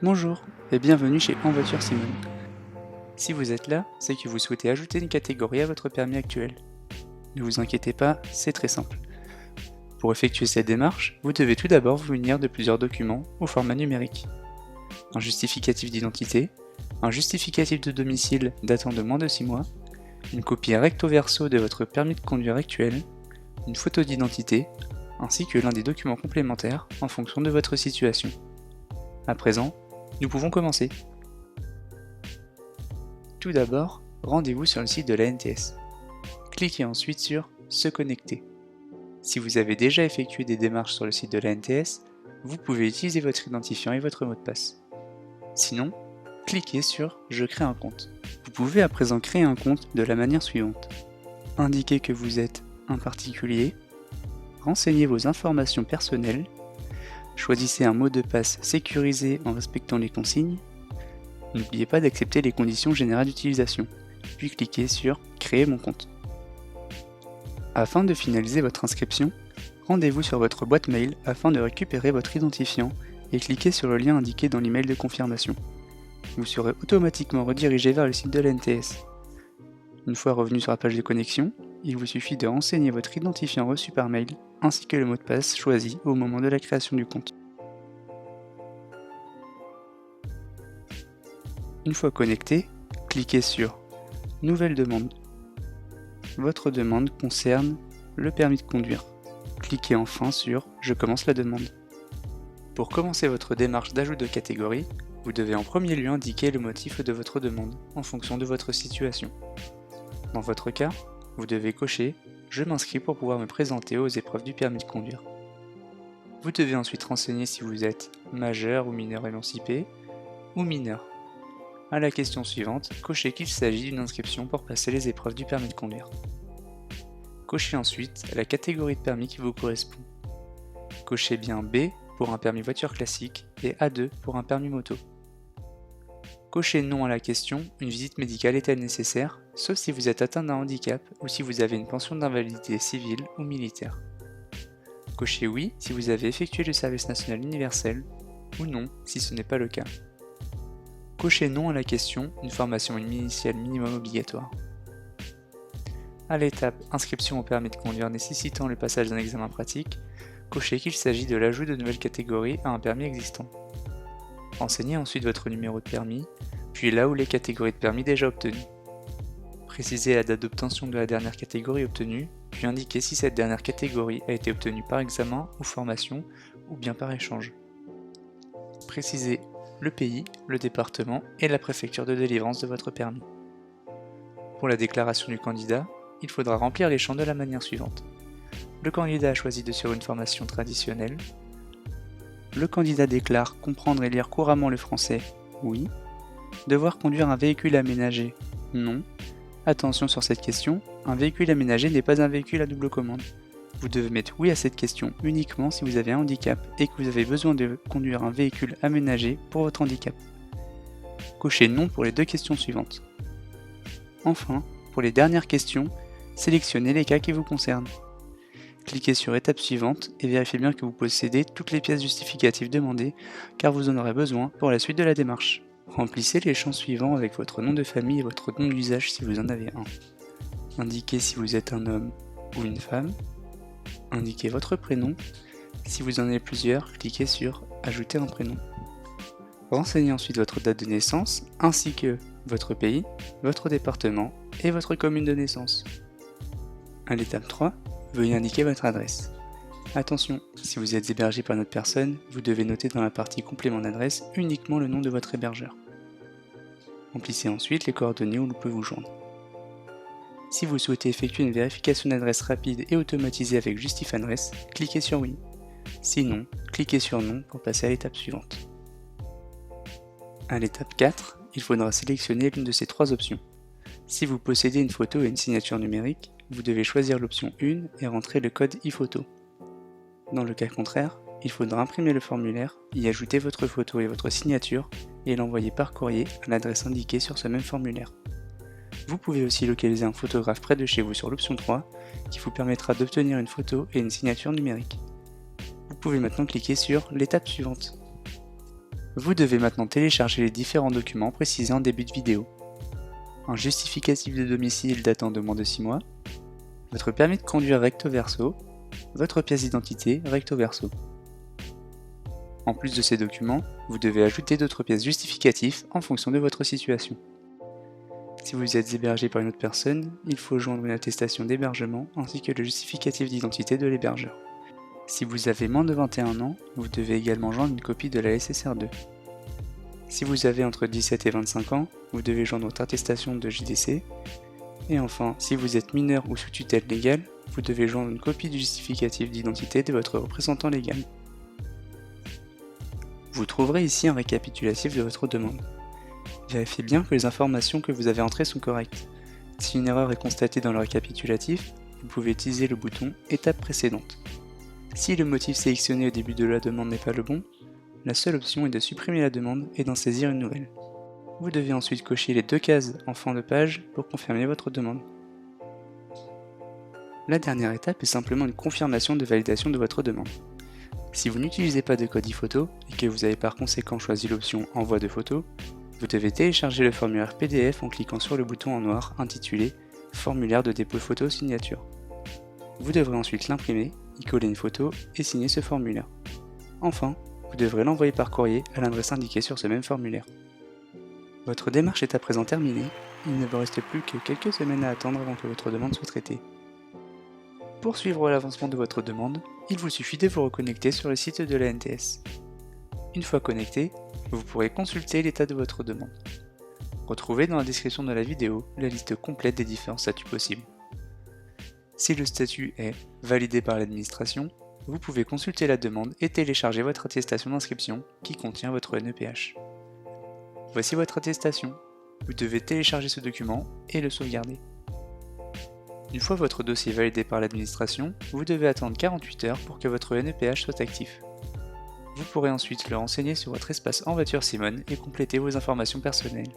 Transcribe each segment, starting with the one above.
Bonjour et bienvenue chez En Voiture Simone. Si vous êtes là, c'est que vous souhaitez ajouter une catégorie à votre permis actuel. Ne vous inquiétez pas, c'est très simple. Pour effectuer cette démarche, vous devez tout d'abord vous munir de plusieurs documents au format numérique. Un justificatif d'identité, un justificatif de domicile datant de moins de 6 mois, une copie recto verso de votre permis de conduire actuel, une photo d'identité, ainsi que l'un des documents complémentaires en fonction de votre situation. À présent, nous pouvons commencer. Tout d'abord, rendez-vous sur le site de l'ANTS. Cliquez ensuite sur « Se connecter ». Si vous avez déjà effectué des démarches sur le site de l'ANTS, vous pouvez utiliser votre identifiant et votre mot de passe. Sinon, cliquez sur « Je crée un compte ». Vous pouvez à présent créer un compte de la manière suivante. Indiquez que vous êtes un particulier, renseignez vos informations personnelles, choisissez un mot de passe sécurisé en respectant les consignes. N'oubliez pas d'accepter les conditions générales d'utilisation, puis cliquez sur « Créer mon compte ». Afin de finaliser votre inscription, rendez-vous sur votre boîte mail afin de récupérer votre identifiant et cliquez sur le lien indiqué dans l'email de confirmation. Vous serez automatiquement redirigé vers le site de l'ANTS. Une fois revenu sur la page de connexion, il vous suffit de renseigner votre identifiant reçu par mail ainsi que le mot de passe choisi au moment de la création du compte. Une fois connecté, cliquez sur « Nouvelle demande ». Votre demande concerne le permis de conduire. Cliquez enfin sur « Je commence la demande ». Pour commencer votre démarche d'ajout de catégorie, vous devez en premier lieu indiquer le motif de votre demande en fonction de votre situation. Dans votre cas, vous devez cocher « Je m'inscris pour pouvoir me présenter aux épreuves du permis de conduire ». Vous devez ensuite renseigner si vous êtes majeur ou mineur émancipé ou mineur. À la question suivante, cochez qu'il s'agit d'une inscription pour passer les épreuves du permis de conduire. Cochez ensuite la catégorie de permis qui vous correspond. Cochez bien B pour un permis voiture classique et A2 pour un permis moto. Cochez non à la question « Une visite médicale est-elle nécessaire ?», sauf si vous êtes atteint d'un handicap ou si vous avez une pension d'invalidité civile ou militaire. Cochez oui si vous avez effectué le service national universel ou non si ce n'est pas le cas. Cochez non à la question « Une formation initiale minimum obligatoire ». À l'étape « Inscription au permis de conduire nécessitant le passage d'un examen pratique », cochez qu'il s'agit de l'ajout de nouvelles catégories à un permis existant. Renseignez ensuite votre numéro de permis, puis là où les catégories de permis déjà obtenues. Précisez la date d'obtention de la dernière catégorie obtenue, puis indiquez si cette dernière catégorie a été obtenue par examen ou formation, ou bien par échange. Précisez le pays, le département et la préfecture de délivrance de votre permis. Pour la déclaration du candidat, il faudra remplir les champs de la manière suivante. Le candidat a choisi de suivre une formation traditionnelle. Le candidat déclare comprendre et lire couramment le français, oui. Devoir conduire un véhicule aménagé, non. Attention sur cette question, un véhicule aménagé n'est pas un véhicule à double commande. Vous devez mettre oui à cette question uniquement si vous avez un handicap et que vous avez besoin de conduire un véhicule aménagé pour votre handicap. Cochez non pour les deux questions suivantes. Enfin, pour les dernières questions, sélectionnez les cas qui vous concernent. Cliquez sur étape suivante et vérifiez bien que vous possédez toutes les pièces justificatives demandées car vous en aurez besoin pour la suite de la démarche. Remplissez les champs suivants avec votre nom de famille et votre nom d'usage si vous en avez un. Indiquez si vous êtes un homme ou une femme. Indiquez votre prénom. Si vous en avez plusieurs, cliquez sur « Ajouter un prénom ». Renseignez ensuite votre date de naissance, ainsi que votre pays, votre département et votre commune de naissance. À l'étape 3, veuillez indiquer votre adresse. Attention, si vous êtes hébergé par une autre personne, vous devez noter dans la partie complément d'adresse uniquement le nom de votre hébergeur. Remplissez ensuite les coordonnées où l'on peut vous joindre. Si vous souhaitez effectuer une vérification d'adresse rapide et automatisée avec Justif-Adresse, cliquez sur oui. Sinon, cliquez sur non pour passer à l'étape suivante. À l'étape 4, il faudra sélectionner l'une de ces trois options. Si vous possédez une photo et une signature numérique, vous devez choisir l'option 1 et rentrer le code e-photo. Dans le cas contraire, il faudra imprimer le formulaire, y ajouter votre photo et votre signature et l'envoyer par courrier à l'adresse indiquée sur ce même formulaire. Vous pouvez aussi localiser un photographe près de chez vous sur l'option 3 qui vous permettra d'obtenir une photo et une signature numérique. Vous pouvez maintenant cliquer sur l'étape suivante. Vous devez maintenant télécharger les différents documents précisés en début de vidéo. Un justificatif de domicile datant de moins de 6 mois, votre permis de conduire recto verso, votre pièce d'identité recto verso. En plus de ces documents, vous devez ajouter d'autres pièces justificatives en fonction de votre situation. Si vous êtes hébergé par une autre personne, il faut joindre une attestation d'hébergement ainsi que le justificatif d'identité de l'hébergeur. Si vous avez moins de 21 ans, vous devez également joindre une copie de la SSR2. Si vous avez entre 17 et 25 ans, vous devez joindre votre attestation de JDC. Et enfin, si vous êtes mineur ou sous tutelle légale, vous devez joindre une copie du justificatif d'identité de votre représentant légal. Vous trouverez ici un récapitulatif de votre demande. Vérifiez bien que les informations que vous avez entrées sont correctes. Si une erreur est constatée dans le récapitulatif, vous pouvez utiliser le bouton « Étape précédente ». Si le motif sélectionné au début de la demande n'est pas le bon, la seule option est de supprimer la demande et d'en saisir une nouvelle. Vous devez ensuite cocher les 2 cases en fin de page pour confirmer votre demande. La dernière étape est simplement une confirmation de validation de votre demande. Si vous n'utilisez pas de code e-photo et que vous avez par conséquent choisi l'option « Envoi de photos », vous devez télécharger le formulaire PDF en cliquant sur le bouton en noir intitulé « Formulaire de dépôt photo signature ». Vous devrez ensuite l'imprimer, y coller une photo et signer ce formulaire. Enfin, vous devrez l'envoyer par courrier à l'adresse indiquée sur ce même formulaire. Votre démarche est à présent terminée, il ne vous reste plus que quelques semaines à attendre avant que votre demande soit traitée. Pour suivre l'avancement de votre demande, il vous suffit de vous reconnecter sur le site de la NTS. Une fois connecté, vous pourrez consulter l'état de votre demande. Retrouvez dans la description de la vidéo la liste complète des différents statuts possibles. Si le statut est « validé par l'administration », vous pouvez consulter la demande et télécharger votre attestation d'inscription qui contient votre NEPH. Voici votre attestation. Vous devez télécharger ce document et le sauvegarder. Une fois votre dossier validé par l'administration, vous devez attendre 48 heures pour que votre NEPH soit actif. Vous pourrez ensuite le renseigner sur votre espace en voiture Simone et compléter vos informations personnelles.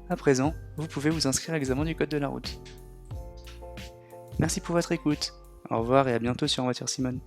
À présent, vous pouvez vous inscrire à l'examen du code de la route. Merci pour votre écoute. Au revoir et à bientôt sur En voiture Simone.